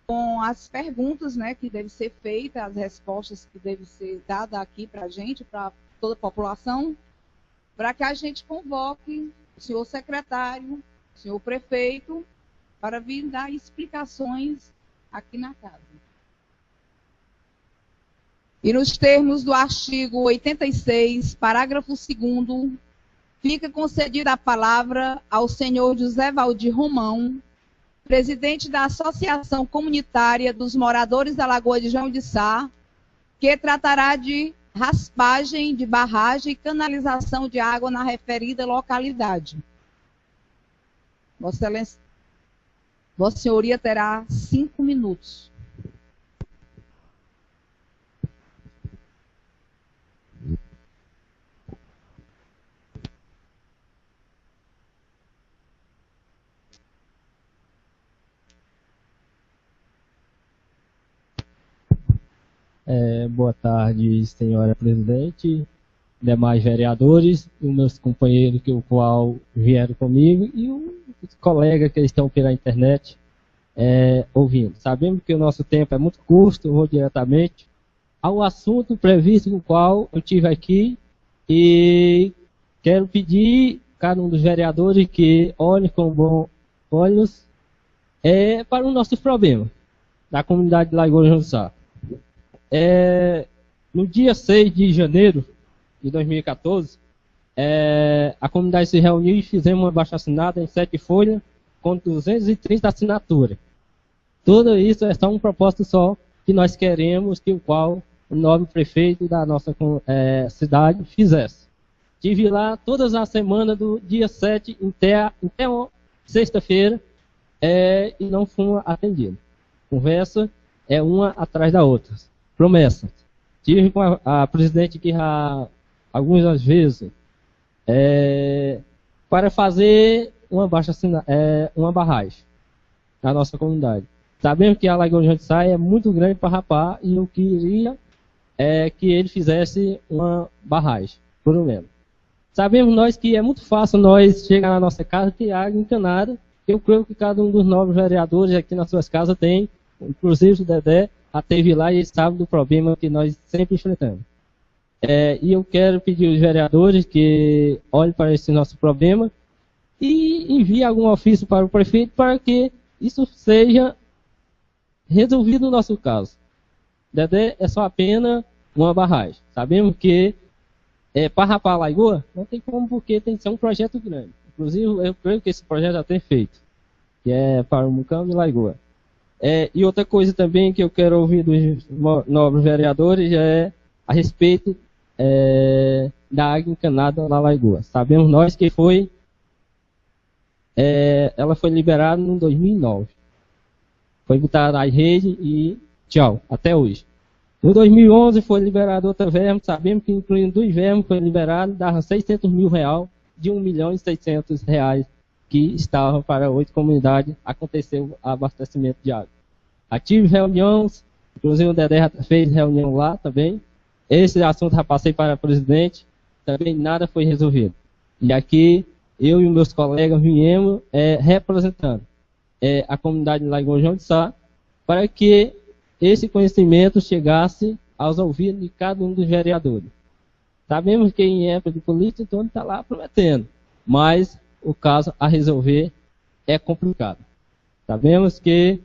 Speaker 2: com as perguntas, né, que devem ser feitas, as respostas que devem ser dadas aqui para a gente, para toda a população, para que a gente convoque o senhor secretário, o senhor prefeito, para vir dar explicações aqui na casa. E nos termos do artigo 86, parágrafo 2º, fica concedida a palavra ao senhor José Valdir Romão, presidente da Associação Comunitária dos Moradores da Lagoa de João de Sá, que tratará de raspagem de barragem e canalização de água na referida localidade. Vossa Excelência, Vossa Senhoria terá 5 minutos.
Speaker 6: Boa tarde, senhora presidente, demais vereadores, os meus companheiros que o qual vieram comigo e os colegas que estão pela internet ouvindo. Sabemos que o nosso tempo é muito curto, vou diretamente ao assunto previsto no qual eu tive aqui e quero pedir a cada um dos vereadores que olhe com bons olhos para o nosso problema da comunidade de Lagoa de João de Sá. No dia 6 de janeiro de 2014, a comunidade se reuniu e fizemos uma abaixo-assinada em 7 folhas com 230 assinaturas. Tudo isso é só um propósito só que nós queremos que o qual o novo prefeito da nossa cidade fizesse. Estive lá todas as semanas do dia 7 até sexta-feira e não fomos atendidos. Conversa é uma atrás da outra. Promessa. Tive com a presidente que já algumas vezes para fazer uma barragem na nossa comunidade. Sabemos que a Lagoa de João de Sá é muito grande para rapar e eu queria que ele fizesse uma barragem, por menos. Sabemos nós que é muito fácil nós chegar na nossa casa e ter água encanada. Eu creio que cada um dos novos vereadores aqui nas suas casas tem, inclusive o Dedé, a teve lá e sabe do problema que nós sempre enfrentamos. E eu quero pedir aos vereadores que olhem para esse nosso problema e enviem algum ofício para o prefeito para que isso seja resolvido no nosso caso. Dedé é só apenas uma barragem. Sabemos que para rapar a lagoa não tem como, porque tem que ser um projeto grande. Inclusive, eu creio que esse projeto já tem feito, que é para o Mucão de Lagoa. E outra coisa também que eu quero ouvir dos novos vereadores é a respeito da água encanada na Lagoa. Sabemos nós que ela foi liberada em 2009. Foi botada na rede e tchau, até hoje. No 2011 foi liberado outra verba, sabemos que incluindo 2 verbas foi liberado, dava 600 mil reais de 1.600.000 reais que estavam para 8 comunidades, aconteceu abastecimento de água. Tive reuniões, inclusive o Dedé fez reunião lá também. Esse assunto já passei para o presidente, também nada foi resolvido. E aqui, eu e meus colegas viemos representando a comunidade de Lagoa de João de Sá, para que esse conhecimento chegasse aos ouvidos de cada um dos vereadores. Sabemos que em época de política, então está lá prometendo, mas o caso a resolver é complicado. Sabemos que,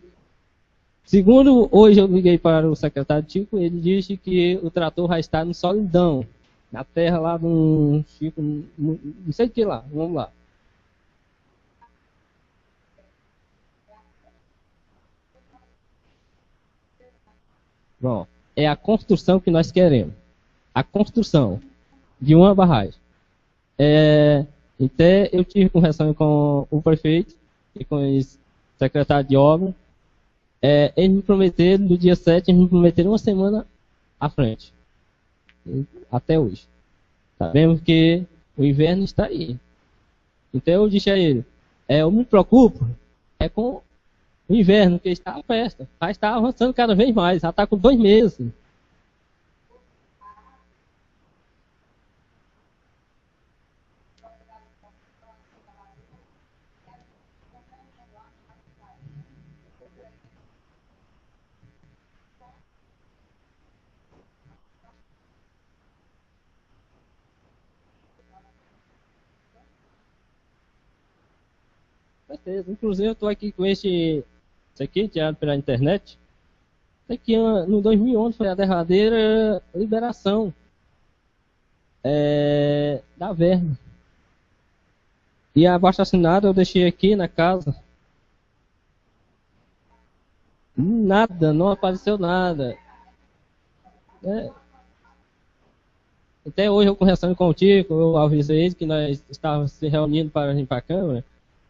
Speaker 6: segundo hoje eu liguei para o secretário Chico, ele disse que o trator vai estar no Solidão, na terra lá do Chico, não sei o que lá, vamos lá. Bom, é a construção que nós queremos. A construção de uma barragem. Até eu tive conversa com o prefeito e com o secretário de obra. Eles me prometeram, no dia 7, eles me prometeram uma semana à frente. Até hoje. Sabemos que o inverno está aí. Então eu disse a ele, eu me preocupo com o inverno, que está a festa. Já está avançando cada vez mais, já está com 2 meses. certeza. Inclusive, eu estou aqui com isso aqui, tirado pela internet. Isso aqui, no 2011, foi a derradeira liberação da verba. E a abaixo-assinada eu deixei aqui na casa. Nada, não apareceu nada. Até hoje, eu conversando com o Tico, eu avisei ele que nós estávamos se reunindo para vir para a Câmara.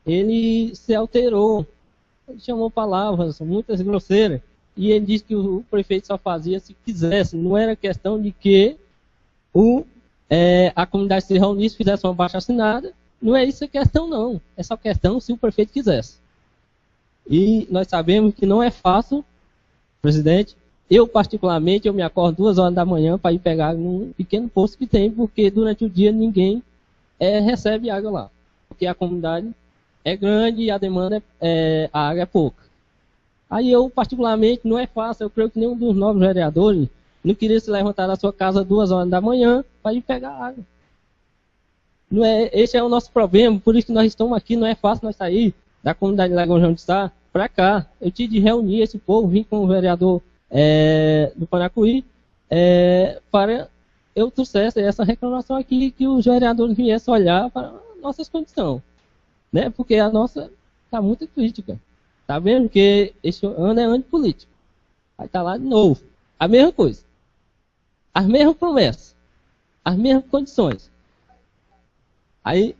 Speaker 6: Ele se alterou. Ele chamou palavras, muitas grosseiras. E ele disse que o prefeito só fazia se quisesse. Não era questão de que a comunidade se reunisse, fizesse uma abaixo-assinada. Não é isso a questão, não. É só questão se o prefeito quisesse. E nós sabemos que não é fácil, presidente. Eu, particularmente, eu me acordo 2 horas da manhã para ir pegar num pequeno poço que tem, porque durante o dia ninguém recebe água lá. Porque a comunidade é grande e a demanda, a água é pouca. Aí eu, particularmente, não é fácil. Eu creio que nenhum dos novos vereadores não queria se levantar da sua casa 2 horas da manhã para ir pegar água. Não é, esse é o nosso problema, por isso que nós estamos aqui. Não é fácil nós sair da comunidade de Lagoa João de Sá para cá. Eu tive de reunir esse povo, vim com o vereador do Panacuí, para eu trouxesse essa reclamação aqui, que os vereadores viessem olhar para nossas condições, né? Porque a nossa está muito crítica. Está vendo que esse ano é ano político. Aí está lá de novo. A mesma coisa. As mesmas promessas. As mesmas condições. Aí...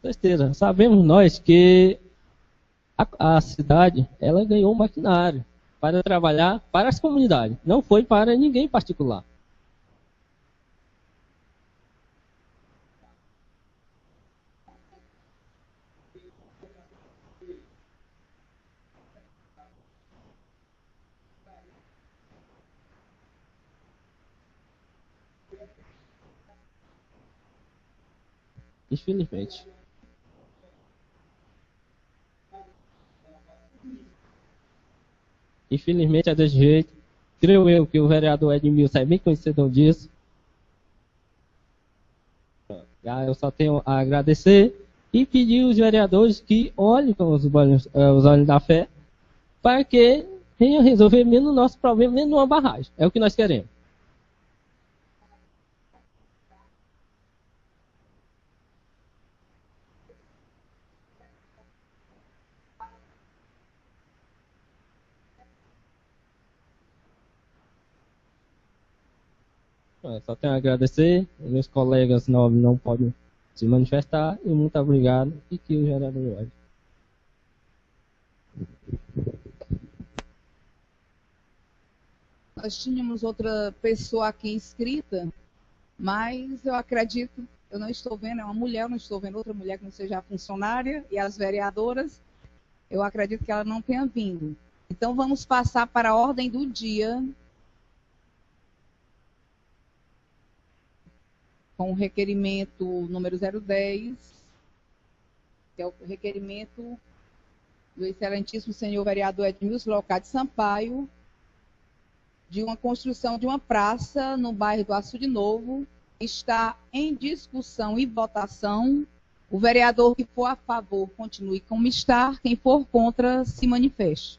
Speaker 6: certeza. Sabemos nós que a cidade, ela ganhou um maquinário para trabalhar para as comunidades. Não foi para ninguém particular. Infelizmente. Infelizmente é desse jeito. Creio eu que o vereador Edmilson é bem conhecedor disso. Eu só tenho a agradecer e pedir aos vereadores que olhem com os olhos da fé para que venham resolver menos o nosso problema, menos uma barragem. É o que nós queremos. Só tenho a agradecer. Meus colegas novos não podem se manifestar. E muito obrigado. E que o vereador olhe.
Speaker 2: Nós tínhamos outra pessoa aqui inscrita, mas eu acredito, eu não estou vendo, é uma mulher, eu não estou vendo outra mulher que não seja a funcionária e as vereadoras, eu acredito que ela não tenha vindo. Então vamos passar para a ordem do dia, com o requerimento número 010, que é o requerimento do excelentíssimo senhor vereador Edmilson Leocádio Sampaio, de uma construção de uma praça no bairro do Açude Novo. Está em discussão e votação. O vereador que for a favor continue como está, quem for contra se manifeste.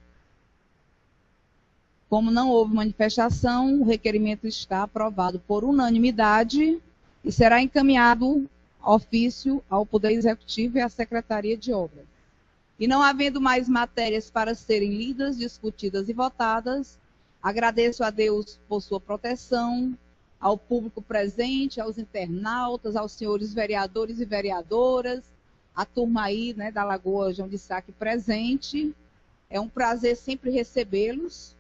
Speaker 2: Como não houve manifestação, o requerimento está aprovado por unanimidade e será encaminhado ofício ao Poder Executivo e à Secretaria de Obras. E não havendo mais matérias para serem lidas, discutidas e votadas, agradeço a Deus por sua proteção, ao público presente, aos internautas, aos senhores vereadores e vereadoras, a turma aí, né, da Lagoa João de Sá aqui presente. É um prazer sempre recebê-los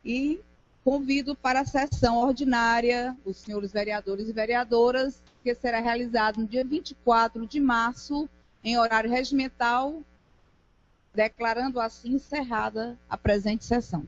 Speaker 2: e convido para a sessão ordinária os senhores vereadores e vereadoras, que será realizada no dia 24 de março, em horário regimental, declarando assim encerrada a presente sessão.